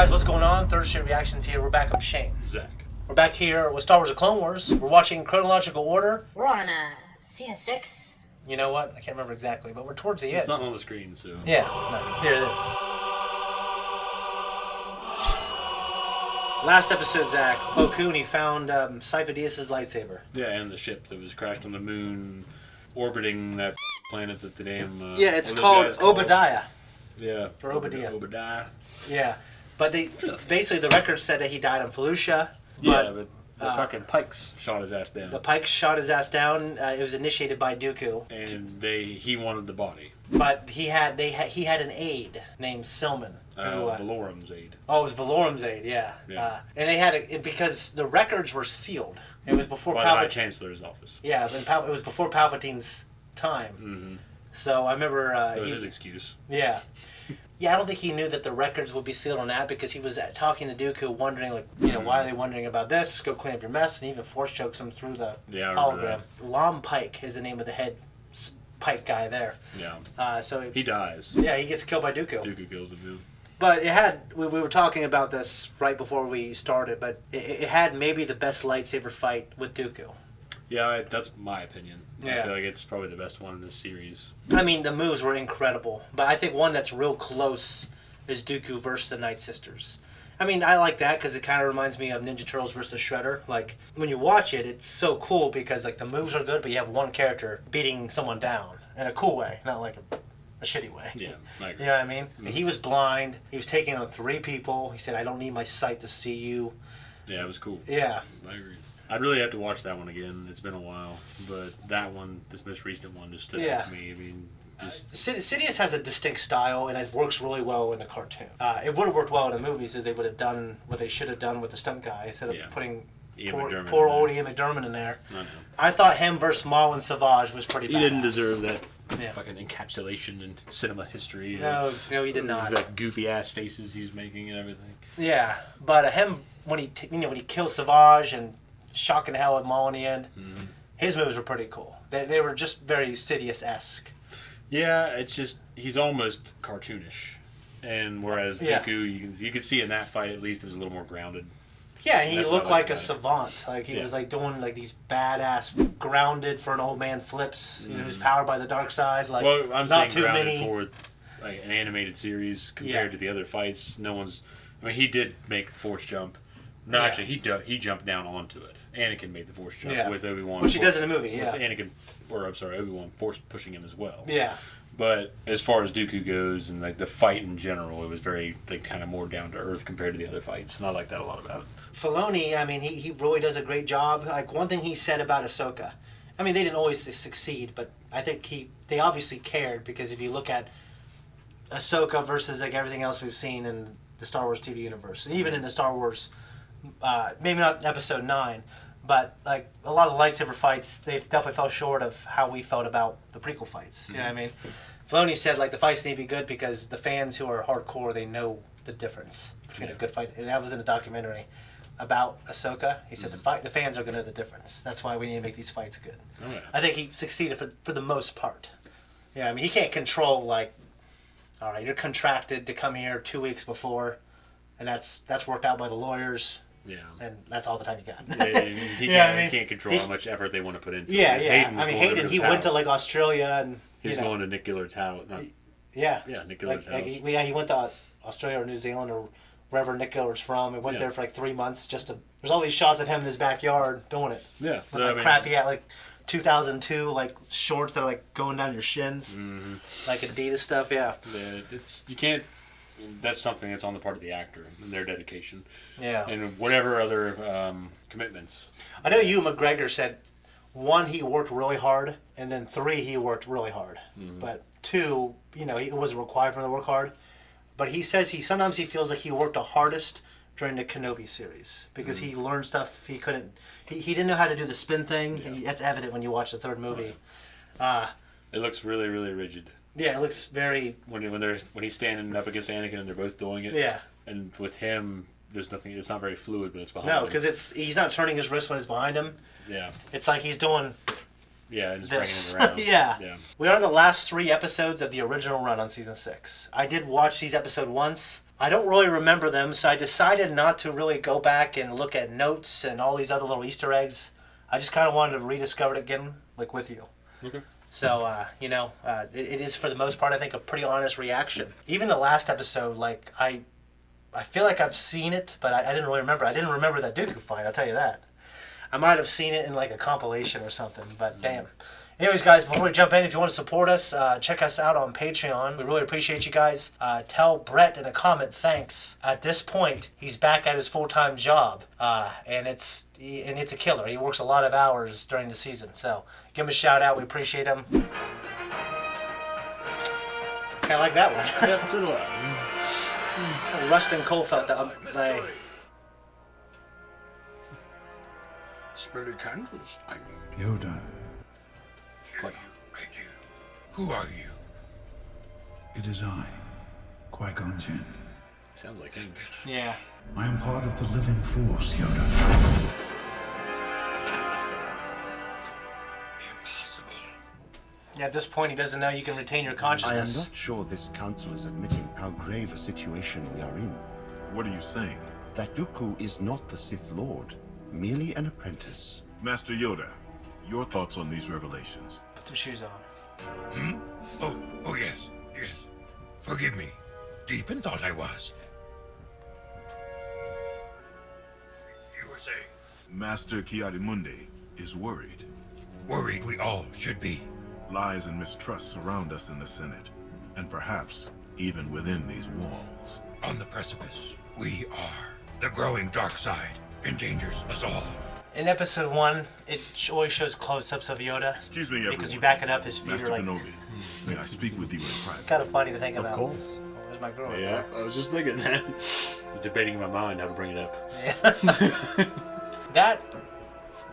guys, what's going on? Third Street Reactions here. We're back. I'm Shane. Zach. We're back here with Star Wars: The Clone Wars. We're watching chronological order. We're on season 6. You know what? I can't remember exactly, but we're towards the end. It's not on the screen, so... Yeah, no, here it is. Last episode, Zach. Plo Koon, he found Sifo Dyas' lightsaber. Yeah, and the ship that was crashed on the moon, orbiting that planet that the damn... yeah, it's called Obadiah. Yeah. Or Obadiah. Obadiah. Yeah. But they basically, the record said that he died on Felucia. Yeah, but the fucking Pikes shot his ass down. The Pikes shot his ass down. It was initiated by Dooku. And he wanted the body. But he had an aide named Silman. Valorum's aide. Oh, it was Valorum's aide, yeah. And they had it because the records were sealed. It was before By the High Chancellor's office. Yeah, it was before Palpatine's time. Mm-hmm. So I remember... that was his excuse. Yeah. Yeah, I don't think he knew that the records would be sealed on that because he was talking to Dooku, wondering, like, why are they wondering about this? Go clean up your mess, and even force chokes him through the hologram. Lam Pike is the name of the head Pike guy there. Yeah. So he dies. Yeah, he gets killed by Dooku. Dooku kills him, too. But we were talking about this right before we started, but it had maybe the best lightsaber fight with Dooku. Yeah, that's my opinion. Yeah. I feel like it's probably the best one in this series. I mean, the moves were incredible, but I think one that's real close is Dooku versus the Night Sisters. I mean, I like that because it kind of reminds me of Ninja Turtles versus Shredder. Like, when you watch it, it's so cool because, like, the moves are good, but you have one character beating someone down in a cool way, not like a shitty way. Yeah, I agree. You know what I mean? Mm-hmm. He was blind. He was taking on 3 people. He said, I don't need my sight to see you. Yeah, it was cool. Yeah. I agree. I'd really have to watch that one again. It's been a while. But that one, this most recent one, just stood out to me. I mean, Sidious has a distinct style, and it works really well in a cartoon. It would have worked well in the movies if they would have done what they should have done with the stunt guy instead of putting poor old Ian McDiarmid in there. I thought him versus Maul and Savage was pretty badass. He didn't deserve that fucking encapsulation in cinema history. No, he did not. That goofy ass faces he was making and everything. Yeah, but him when he kills Savage and shocking hell at Maul in the end, his moves were pretty cool. They were just very Sidious-esque. Yeah, it's just he's almost cartoonish, and whereas Dooku, you could see in that fight at least it was a little more grounded. Yeah, he looked like a savant. Like he was like doing like these badass grounded for an old man flips. Who's powered by the dark side. Like, well, I'm not saying too grounded many for like an animated series compared to the other fights. No one's. I mean, he did make the Force jump. No, actually, he jumped down onto it. Anakin made the Force jump with Obi-Wan. Which he does in the movie, with Obi-Wan Force pushing him as well. Yeah. But as far as Dooku goes and like the fight in general, it was very like kind of more down to earth compared to the other fights, and I like that a lot about it. Filoni, I mean, he really does a great job. Like one thing he said about Ahsoka, I mean, they didn't always succeed, but I think they obviously cared because if you look at Ahsoka versus like everything else we've seen in the Star Wars TV universe, and even in the Star Wars, maybe not Episode 9. But like a lot of the lightsaber fights, they definitely fell short of how we felt about the prequel fights. You know what I mean? Filoni said like the fights need to be good because the fans who are hardcore, they know the difference between a good fight. And that was in the documentary about Ahsoka. He said the fans are going to know the difference. That's why we need to make these fights good. Oh, yeah. I think he succeeded for the most part. Yeah, I mean he can't control like, all right, you're contracted to come here 2 weeks before, and that's worked out by the lawyers. Yeah, and that's all the time you got. He can't control how much effort they want to put into it. Yeah. Hayden, he went to like Australia and he's going to Nick Gillard's house. Nick Gillard's house. He went to Australia or New Zealand or wherever Nick Gillard's from. He went there for like 3 months just to. There's all these shots of him in his backyard doing it. Yeah, with like crappy like 2002 like shorts that are like going down your shins, like Adidas stuff. Yeah, you can't. That's something that's on the part of the actor and their dedication. Yeah. And whatever other commitments. I know Ewan McGregor said 1, he worked really hard, and then 3, he worked really hard. But 2, he wasn't required for him to work hard. But he says sometimes he feels like he worked the hardest during the Kenobi series because he learned stuff he couldn't. He didn't know how to do the spin thing. Yeah. That's evident when you watch the 3rd movie. Right. It looks really, really rigid. Yeah, it looks very... When he's standing up against Anakin and they're both doing it. Yeah. And with him, there's nothing... It's not very fluid when it's behind him. No, because he's not turning his wrist when it's behind him. Yeah. It's like he's doing... Yeah, and just this. bringing it around. Yeah. We are the last 3 episodes of the original run on Season 6. I did watch these episodes once, I don't really remember them, so I decided not to really go back and look at notes and all these other little Easter eggs. I just kind of wanted to rediscover it again, like with you. Okay. So, it is for the most part, I think, a pretty honest reaction. Even the last episode, like, I feel like I've seen it, but I didn't really remember. I didn't remember that Dooku fight, I'll tell you that. I might have seen it in, like, a compilation or something, but damn. Anyways, guys, before we jump in, if you want to support us, check us out on Patreon. We really appreciate you guys. Tell Brett in a comment thanks. At this point, he's back at his full-time job, and it's a killer. He works a lot of hours during the season, so give him a shout-out. We appreciate him. Kind of like that one. Yeah, so do I. Rustin Colefelt, the Spirit candles. Yoda, Here you, right you. Who are you? it is I, Qui-Gon Jinn. Sounds like him. yeah. I am part of the living force, Yoda. Impossible. Yeah, at this point, he doesn't know you can retain your I am consciousness. not sure this council is admitting how grave a situation we are in. What are you saying? That Dooku is not the Sith Lord, merely an apprentice. Master Yoda, your thoughts on these revelations? Put some shoes on. Oh yes, yes. Forgive me. Deep in thought I was. You were saying? Master Ki-Adi-Mundi is worried. Worried we all should be. Lies and mistrust surround us in the Senate, and perhaps even within these walls. On the precipice, we are. The growing dark side endangers us all. In episode 1, it always shows close-ups of Yoda. Excuse me, everyone. Because you back it up, his feet Master are like Kenobi, may I speak with you in private? kind of funny to think Of about. course. Oh, where's my girl? Yeah, I was just thinking that. I was debating in my mind how to bring it up. Yeah. That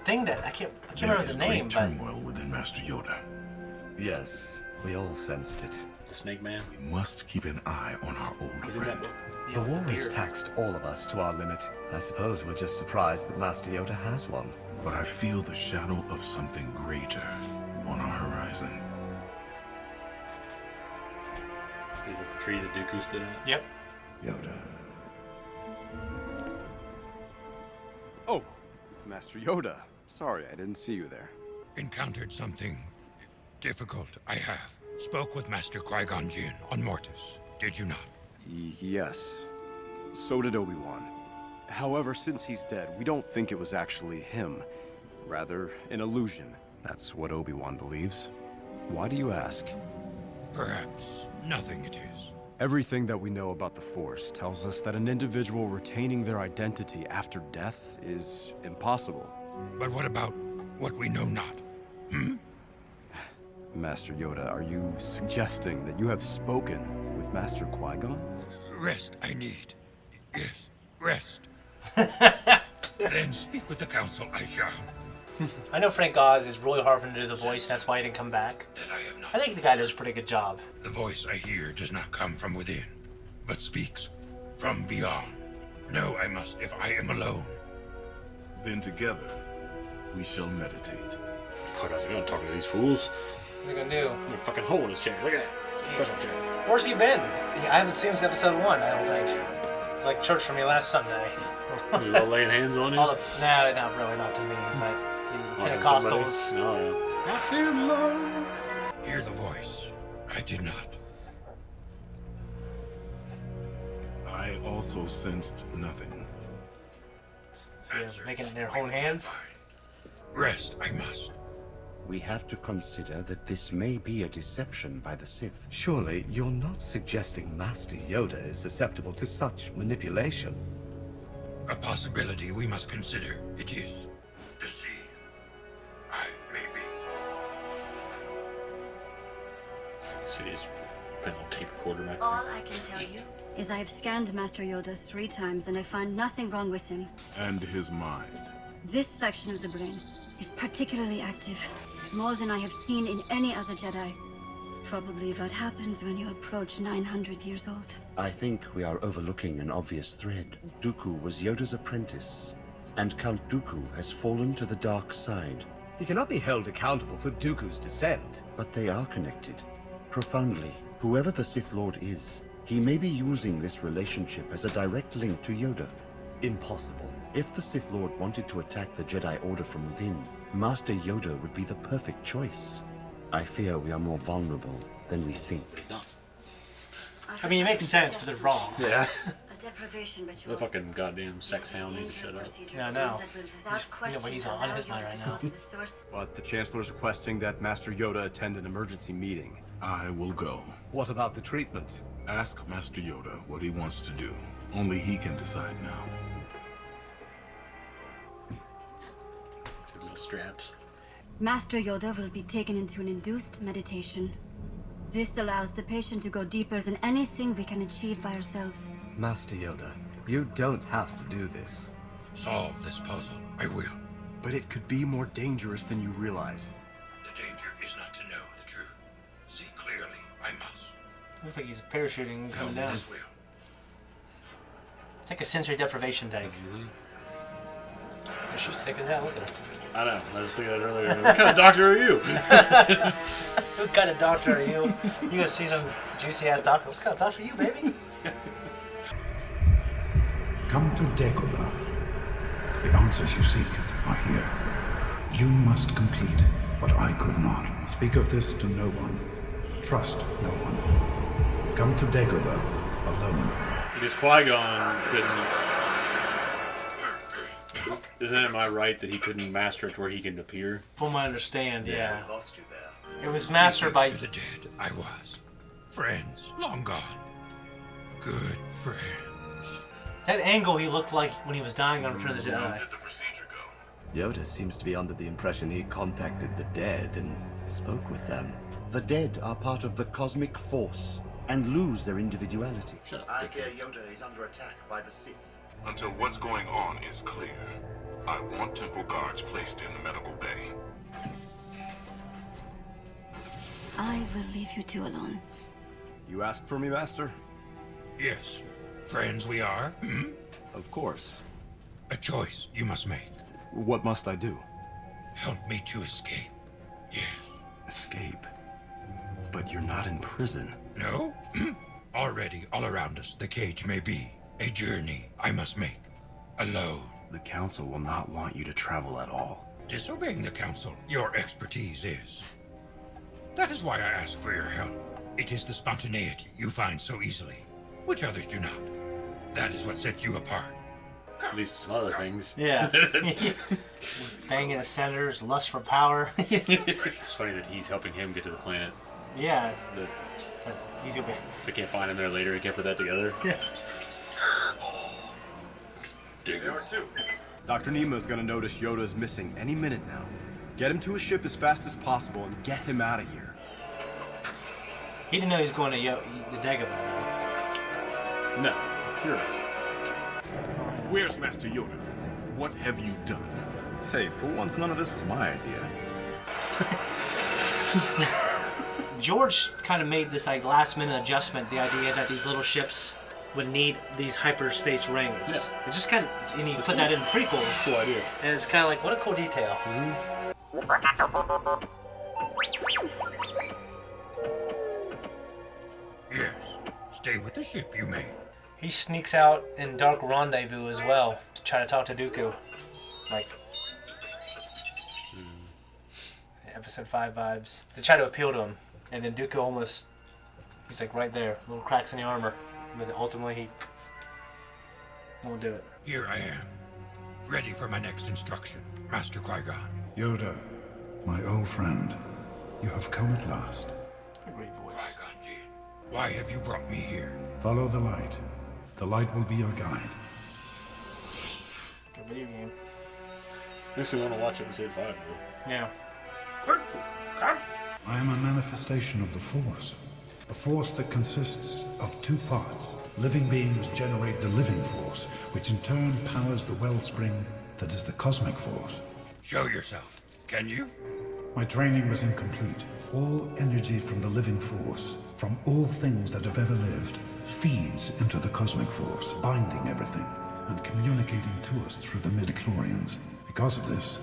thing that I can't There remember is the name, great but turmoil within Master Yoda. Yes, we all sensed it. The Snake Man. We must keep an eye on our old Is in that friend. book. The war has taxed all of us to our limit. I suppose we're just surprised that Master Yoda has one. But I feel the shadow of something greater on our horizon. Is it the tree that Dooku stood at? yep. Yoda. Oh, Master Yoda. Sorry, I didn't see you there. Encountered something difficult, I have. Spoke with Master Qui-Gon Jinn on Mortis. Did you not? Yes. So did Obi-Wan. However, since he's dead, we don't think it was actually him. Rather, an illusion. That's what Obi-Wan believes. Why do you ask? Perhaps nothing it is. Everything that we know about the Force tells us that an individual retaining their identity after death is impossible. But what about what we know not? Master Yoda, are you suggesting that you have spoken with Master Qui-Gon? Rest I need. Yes, rest. Then speak with the council I shall. I know Frank Oz is really hard for him to do the voice, that's why he didn't come back. That I have not. I think the guy does a pretty good job. The voice I hear does not come from within, but speaks from beyond. Know I must if I am alone. Then together, we shall meditate. Fuck, I was going to talk to these fools. What are you gonna do? There's a fucking hole in his chair. Look at that. Special chair. Where's he been? I haven't seen him since episode 1, I don't think. It's like church for me last Sunday. You all laying hands on him? No, not really, not to me, but Oh, Pentecostals. somebody? No, yeah. I feel love. Hear the voice. I did not. I also sensed nothing. So they're making their own hands. Rest I must. We have to consider that this may be a deception by the Sith. Surely you're not suggesting Master Yoda is susceptible to such manipulation. A possibility we must consider. It is. Deceive. I may be. See, he's putting on tape recorder back All I can tell you is I have scanned Master Yoda 3 times and I find nothing wrong with him. And his mind. This section of the brain is particularly active, more than I have seen in any other Jedi. Probably what happens when you approach 900 years old. I think we are overlooking an obvious thread. Dooku was Yoda's apprentice, and Count Dooku has fallen to the dark side. He cannot be held accountable for Dooku's descent. But they are connected, profoundly. Whoever the Sith Lord is, He may be using this relationship as a direct link to Yoda. Impossible. If the Sith Lord wanted to attack the Jedi Order from within, Master Yoda would be the perfect choice. I fear we are more vulnerable than we think. But he's not. I mean, it makes sense, but they're wrong. Yeah. A deprivation The ritual. fucking goddamn sex hound needs to shut up. Yeah, I know. He's on his mind right now. But the Chancellor's requesting that Master Yoda attend an emergency meeting. I will go. What about the treatment? Ask Master Yoda what he wants to do. Only he can decide now. Two little straps. Master Yoda will be taken into an induced meditation. This allows the patient to go deeper than anything we can achieve by ourselves. Master Yoda, you don't have to do this. Solve this puzzle. I will. But it could be more dangerous than you realize. The danger is not to know the truth. See clearly, I must. Looks like he's parachuting and Help coming down. this will. It's like a sensory deprivation tank. She's sick as hell. Look at her. I know. I was thinking that earlier. What kind of doctor are you? What kind of doctor are you? You gonna see some juicy ass doctor? What kind of doctor are you, baby? Come to Dagobah. The answers you seek are here. You must complete what I could not. Speak of this to no one. Trust no one. Come to Dagobah alone. Because Qui-Gon couldn't... Isn't it my right that he couldn't master it to where he can appear? From what I understand, yeah. Lost you there. It was mastered by... To the dead, I was. Friends, long gone. Good friends. That angle he looked like when he was dying on Return of the Jedi. How did the procedure go? Yoda seems to be under the impression he contacted the dead and spoke with them. The dead are part of the cosmic force and lose their individuality. Shut up. I fear Yoda is under attack by the Sith. Until what's going on is clear, I want temple guards placed in the medical bay. I will leave you two alone. You asked for me, Master? Yes. Friends we are. Hmm? Of course. A choice you must make. What must I do? Help me to escape. Yes. Escape. But you're not in prison. No? Already, all around us, the cage may be. A journey I must make. Alone. The Council will not want you to travel at all. Disobeying the Council, your expertise is. That is why I ask for your help. It is the spontaneity you find so easily, which others do not. That is what sets you apart. At least some other things. Yeah. Banging the senators, lust for power. It's funny that he's helping him get to the planet. Yeah. That He's gonna be... they can't find him there later. He can't put that together. Yeah. Dr. Nemo's gonna notice Yoda's missing any minute now. Get him to his ship as fast as possible and get him out of here. He didn't know he was going to the Dagobah. No. You're right. Where's Master Yoda? What have you done? Hey, for once, none of this was my idea. George kind of made this like last minute adjustment, the idea that these little ships would need these hyperspace rings. Yeah. It just kind of, and you put that in prequels. Cool idea. And it's kind of like, what a cool detail. Yes. Stay with the ship you made. He sneaks out in Dark Rendezvous as well to try to talk to Dooku. Like, Episode 5 vibes. They try to appeal to him, and then Dooku almost, he's like right there, little cracks in the armor. But ultimately he won't do it. Here I am. Ready for my next instruction, Master Qui-Gon. Yoda, my old friend, you have come at last. A great voice. Qui-Gon Jinn, why have you brought me here? Follow the light. The light will be your guide. Good video game. Makes me want to watch Episode 5, though. Yeah. I am a manifestation of the Force. A force that consists of two parts. Living beings generate the living force, which in turn powers the wellspring that is the cosmic force. Show yourself, can you? My training was incomplete. All energy from the living force, from all things that have ever lived, feeds into the cosmic force, binding everything and communicating to us through the midichlorians. Because of this,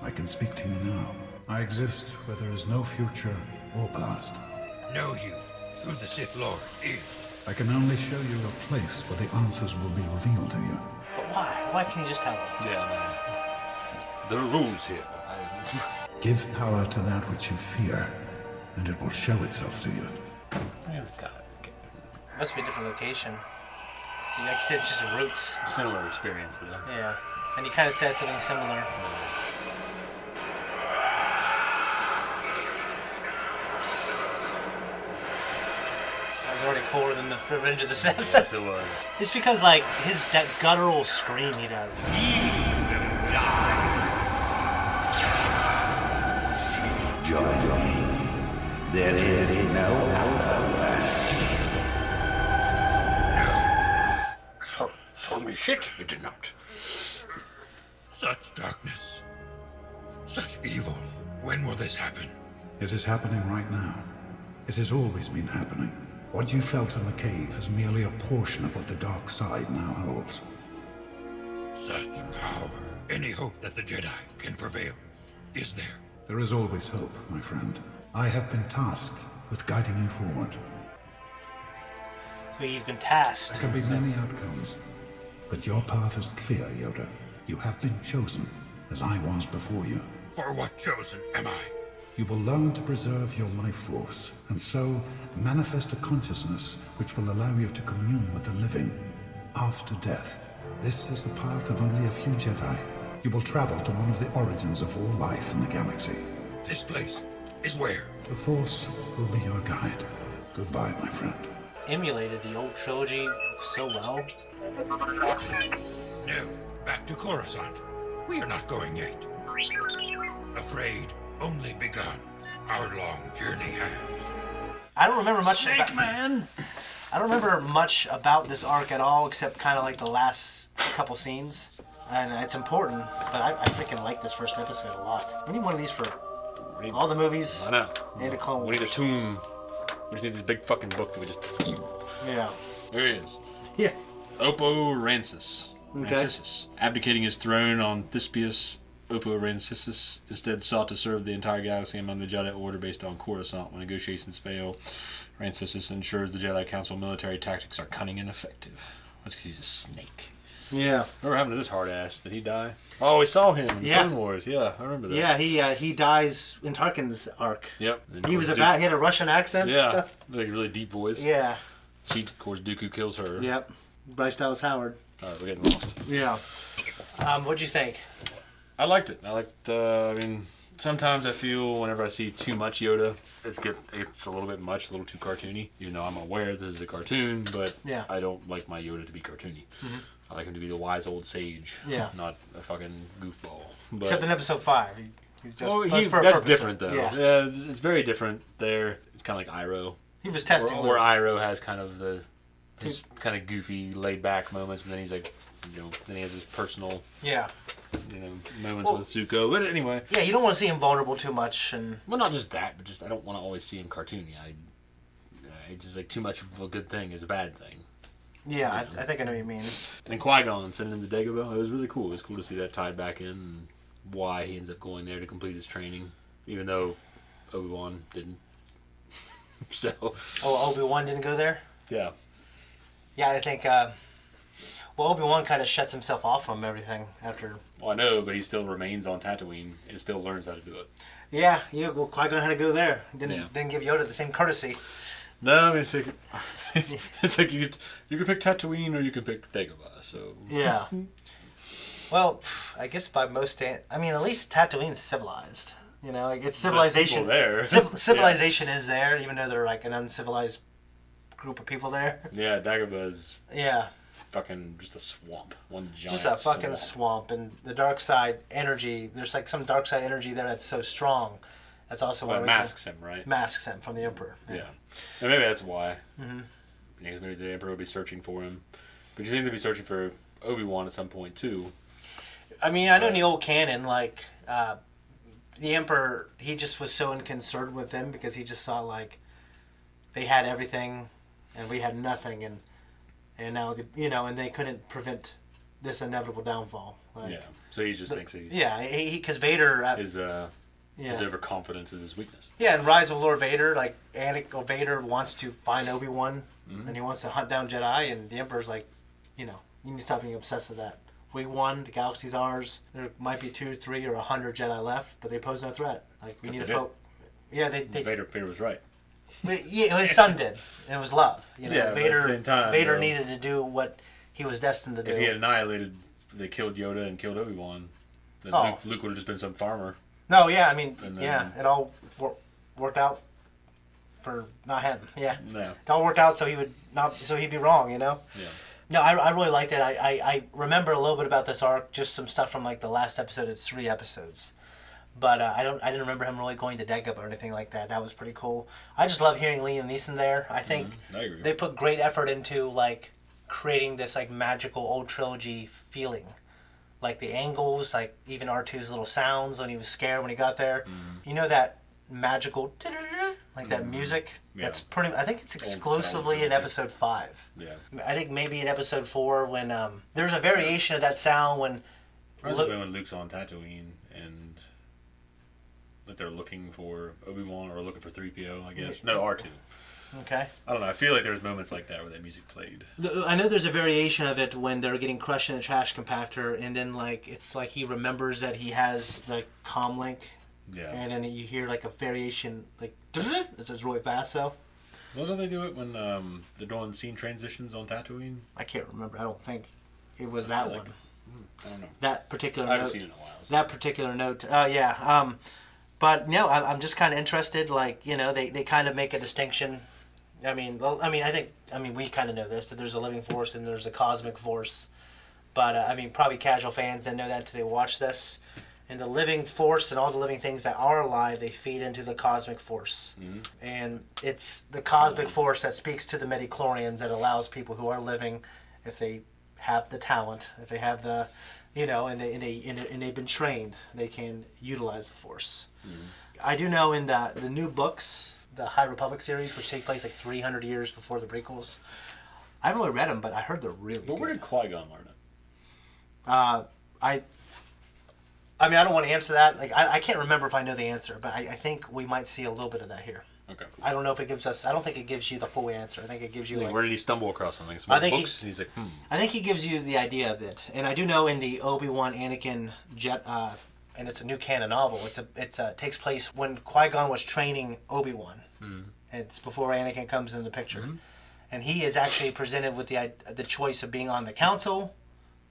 I can speak to you now. I exist where there is no future or past. Know you who the Sith Lord is. I can only show you a place where the answers will be revealed to you. But why? Why can't you just tell them? Yeah, man. There are rules here. Give power to that which you fear, and it will show itself to you. Must be a different location. See, like I said, it's just roots. Similar experience, though. Yeah. And you kind of said something similar. That was already cooler than the Revenge of the Sith. Yes, it was. It's because, like, that guttural scream he does. There is no other way. Told me shit, you did not. Such darkness. Such evil. When will this happen? It is happening right now. It has always been happening. What you felt in the cave is merely a portion of what the dark side now holds. Such power. Any hope that the Jedi can prevail? Is there? There is always hope, my friend. I have been tasked with guiding you forward. So he's been tasked. There can be many outcomes, but your path is clear, Yoda. You have been chosen, as I was before you. For what chosen am I? You will learn to preserve your life force, and so manifest a consciousness which will allow you to commune with the living after death. This is the path of only a few Jedi. You will travel to one of the origins of all life in the galaxy. This place is where? The Force will be your guide. Goodbye, my friend. Emulated the old trilogy so well. No, back to Coruscant. We are not going yet. Afraid, only begun. Our long journey has. I don't remember much. Snake Man. I don't remember much about this arc at all, except kind of like the last couple scenes, and it's important. But I freaking like this first episode a lot. We need one of these for all the movies. I know. And a Clone We need a Wars. tomb. We just need this big fucking book that we just. Yeah. There he is. Yeah. Oppo Rancisis. Okay. Rancisis. Abdicating his throne on Thespius, Oppo Rancisis instead sought to serve the entire galaxy among the Jedi Order based on Coruscant. When negotiations fail, Rancisis ensures the Jedi Council military tactics are cunning and effective. That's because he's a snake. Yeah. Remember happened to this hard ass? Did he die? Oh, we saw him in Yeah. Clone Wars. Yeah, I remember that. Yeah, he dies in Tarkin's arc. Yep. And He of was course, he had a Russian accent Yeah. and stuff. Like a really deep voice. Yeah. Of course, Dooku kills her. Yep. Bryce Dallas Howard. Alright, we're getting lost. Yeah. What'd you think? I liked it. I mean, sometimes I feel whenever I see too much Yoda, it's a little bit much, a little too cartoony. Even though I'm aware this is a cartoon, but Yeah. I don't like my Yoda to be cartoony. Mhm. I like him to be the wise old sage, Yeah. not a fucking goofball. But, Except in episode 5. that's different though. Yeah. Yeah, it's very different there. It's kind of like Iroh. He was testing. Where Iroh has kind of his kind of goofy, laid back moments, but then he's like, then he has his personal, Yeah. moments with Zuko. But anyway. Yeah, you don't want to see him vulnerable too much, and Well, not just that, but just I don't want to always see him cartoony. It's just like too much of a good thing is a bad thing. yeah, I think I know what you mean. And Qui-Gon sending him to Dagobah, it was really cool. It was cool to see that tied back in and why he ends up going there to complete his training, even though Obi-Wan didn't. So. Oh, Obi-Wan didn't go there? Yeah. Yeah, I think, Obi-Wan kind of shuts himself off from everything after. Well, I know, but he still remains on Tatooine and still learns how to do it. Yeah, well, Qui-Gon had to go there. Didn't give Yoda the same courtesy. No, I mean, it's like you can pick Tatooine or you can pick Dagobah. So Yeah. Well, I guess by most at least Tatooine's civilized. Like it's civilization. There's people there. Civilization is there, even though they're like an uncivilized group of people there. Yeah, Dagobah is. Yeah. Fucking just a swamp. One giant Just a fucking swamp. And the dark side energy, there's like some dark side energy there that's so strong. That's also why it masks him, right? Masks him from the Emperor. Yeah. And maybe that's why. Mm-hmm. Because maybe the Emperor will be searching for him. But you seem to be searching for Obi-Wan at some point, too. I mean, I know in the old canon, like, the Emperor, he just was so unconcerned with them because he just saw, like, they had everything and we had nothing. And now, and they couldn't prevent this inevitable downfall. Like, yeah. So he just thinks he's... Yeah, because Vader... His overconfidence is his weakness. Yeah, in Rise of Lord Vader, like, Vader wants to find Obi-Wan and he wants to hunt down Jedi, and the Emperor's like, you need to stop being obsessed with that. We won. The galaxy's ours. There might be 2, 3, or 100 Jedi left, but they pose no threat. Like we need to focus. Yeah, they. Vader was right. But, yeah, his son did. And it was love. Yeah, Vader. but at the same time, Vader needed to do what he was destined to do. If he had annihilated, they killed Yoda and killed Obi-Wan. Then Luke would have just been some farmer. No, yeah, I mean, it all worked out for not him. Yeah, it all worked out so he'd be wrong. Yeah. No, I really liked it. I remember a little bit about this arc, just some stuff from like the last episode. It's 3 episodes, but I didn't remember him really going to Dagobah or anything like that. That was pretty cool. I just love hearing Liam Neeson there. I think they put great effort into like creating this like magical old trilogy feeling, like the angles, like even R2's little sounds when he was scared when he got there. You know that magical like that music. That's pretty. I think it's exclusively in episode 5. Yeah. I think maybe in episode 4 when there's a variation of that sound when. When Luke's on Tatooine and that they're looking for Obi-Wan or looking for 3PO, I guess. No, R2. Okay. I don't know. I feel like there's moments like that where that music played. I know there's a variation of it when they're getting crushed in a trash compactor, and then like it's like he remembers that he has the comm link. Yeah. And then you hear like a variation, like this is really fast. So. Well, don't they do it when they're doing scene transitions on Tatooine? I can't remember. I don't think it was that one. I don't know. That particular. I haven't seen it in a while. So. That particular note. Yeah. But no, I'm just kind of interested. Like they kind of make a distinction. I mean, we kind of know this, that there's a living force and there's a cosmic force. But probably casual fans didn't know that until they watch this. And the living force and all the living things that are alive, they feed into the cosmic force. Mm-hmm. And it's the cosmic force that speaks to the midichlorians that allows people who are living, if they have the talent, if they have the, and they've been trained, they can utilize the force. Mm-hmm. I do know in the new books, the High Republic series, which take place like 300 years before the prequels, I haven't really read them, but I heard they're really good. But where did Qui-Gon learn it? I don't want to answer that. Like I can't remember if I know the answer, but I think we might see a little bit of that here. Okay. I don't know if it gives us. I don't think it gives you the full answer. I think it gives you. Where did he stumble across something? Some books. He's like, I think he gives you the idea of it, and I do know in the Obi-Wan Anakin and it's a new canon novel. It takes place when Qui-Gon was training Obi-Wan. Mm. It's before Anakin comes into the picture, and he is actually presented with the choice of being on the council.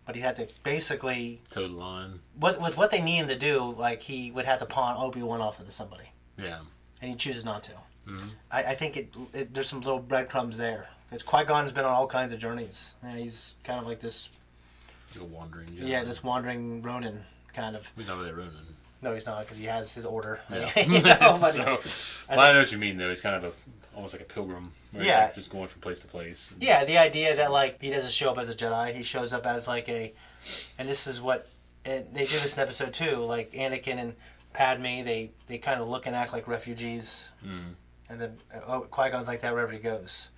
But he had to basically toe the line. With what they need him to do, like he would have to pawn Obi-Wan off into somebody. Yeah. And he chooses not to. Mm-hmm. I think there's some little breadcrumbs there. Because Qui-Gon's been on all kinds of journeys. He's kind of like this. He's a wandering. Yeah, this wandering Ronin kind of. He's not really Ronin. No, he's not, because he has his order. Yeah. I know what you mean, though. He's kind of almost like a pilgrim. Where he's like just going from place to place. Yeah, the idea that like he doesn't show up as a Jedi, he shows up as like and this is what they do this in episode 2. Like Anakin and Padme, they kind of look and act like refugees, and then Qui-Gon's like that wherever he goes.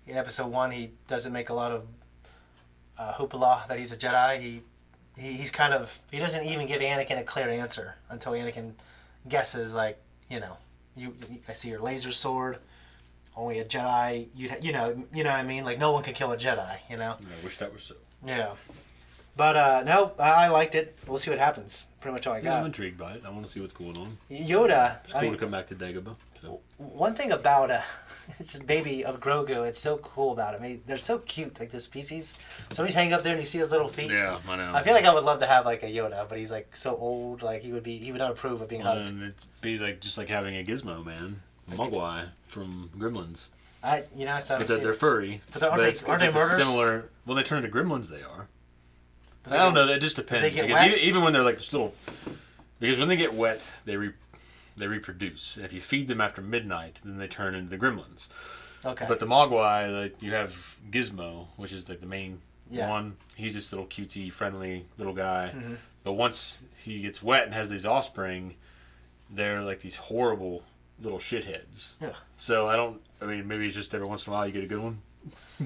In episode 1, he doesn't make a lot of hoopla that he's a Jedi. He's kind of he doesn't even give Anakin a clear answer until Anakin guesses like I see your laser sword. Only a Jedi, you know what I mean? Like, no one can kill a Jedi, I wish that was so. Yeah. But, no, I liked it. We'll see what happens. Pretty much all I got. I'm intrigued by it. I want to see what's going on. Yoda. It's cool to come back to Dagobah. So. One thing about it's baby of Grogu, it's so cool about it. I mean, they're so cute, like the species. So he's hanging up there and you see his little feet. Yeah, I know. I feel like I would love to have like a Yoda, but he's like so old, like he would not approve of being hugged. And it'd be like just like having a Gizmo, man. Mogwai from Gremlins. I started they're furry. But aren't they murderers? Similar. Well, they turn into Gremlins. They are. I don't know. That just depends. Even when they're like just little, because when they get wet, they reproduce. And if you feed them after midnight, then they turn into the Gremlins. Okay. But the Mogwai, like you have Gizmo, which is like the main one. He's this little cutesy, friendly little guy. Mm-hmm. But once he gets wet and has these offspring, they're like these horrible little shitheads. Yeah. So maybe it's just every once in a while you get a good one.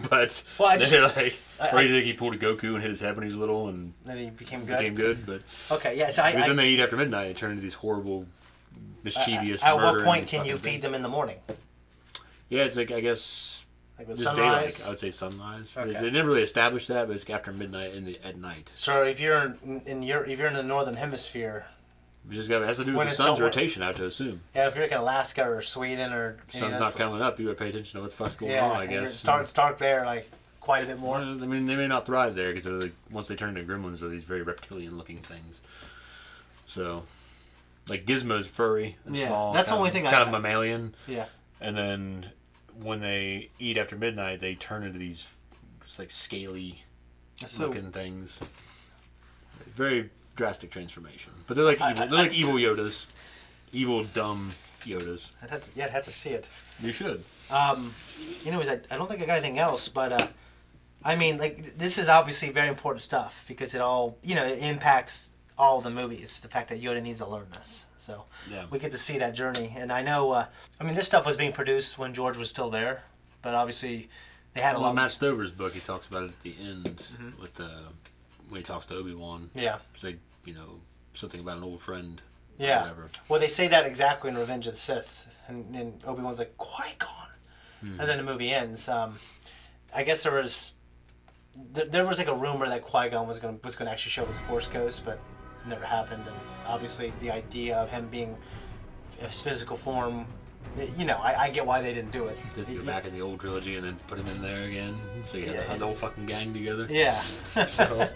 But or you think he pulled a Goku and hit his head when he was little and then he became good. But okay, yeah. So then they eat after midnight. They turn into these horrible, mischievous. At what point can you feed them in the morning? Yeah, it's like I guess Like with Just sunrise? daylight. I would say sunrise. Okay. They never really established that, but it's after midnight at night. So if you're if you're in the northern hemisphere, It just has to do When with the it's sun's don't- rotation, I have to assume. yeah, if you're like in Alaska or Sweden or Sun's not coming up. You gotta pay attention to what the fuck's going yeah, on, I and guess. it's dark there like quite a bit more. Well, I mean, they may not thrive there because like, once they turn into gremlins, they're these very reptilian-looking things. So, like Gizmo's furry and Yeah, small. that's the only thing kind I- of mammalian. Yeah. And then when they eat after midnight, they turn into these just like scaly looking things. Very drastic transformation. But they're like evil. They're like evil Yodas. Evil, dumb Yodas. I'd have to see it. You should. Anyways, I don't think I got anything else, but I mean, like, this is obviously very important stuff because it all, it impacts all the movies. The fact that Yoda needs to learn this, so Yeah. we get to see that journey. And I know, I mean, this stuff was being produced when George was still there, but obviously they had a Well, lot. Matt Stover's book, he talks about it at the end with when he talks to Obi-Wan. Yeah. It's like, something about an old friend. Yeah. Or whatever. Well, they say that exactly in Revenge of the Sith, and Obi-Wan's like Qui-Gon, and then the movie ends. I guess there was like a rumor that Qui-Gon was going to actually show as a Force Ghost, but it never happened. And obviously, the idea of him being his physical form, I get why they didn't do it. Did go back in the old trilogy and then put him in there again, so you had the whole fucking gang together. Yeah. So.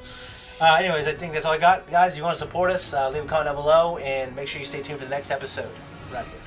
Anyways, I think that's all I got, guys. If you want to support us, leave a comment down below, and make sure you stay tuned for the next episode right here.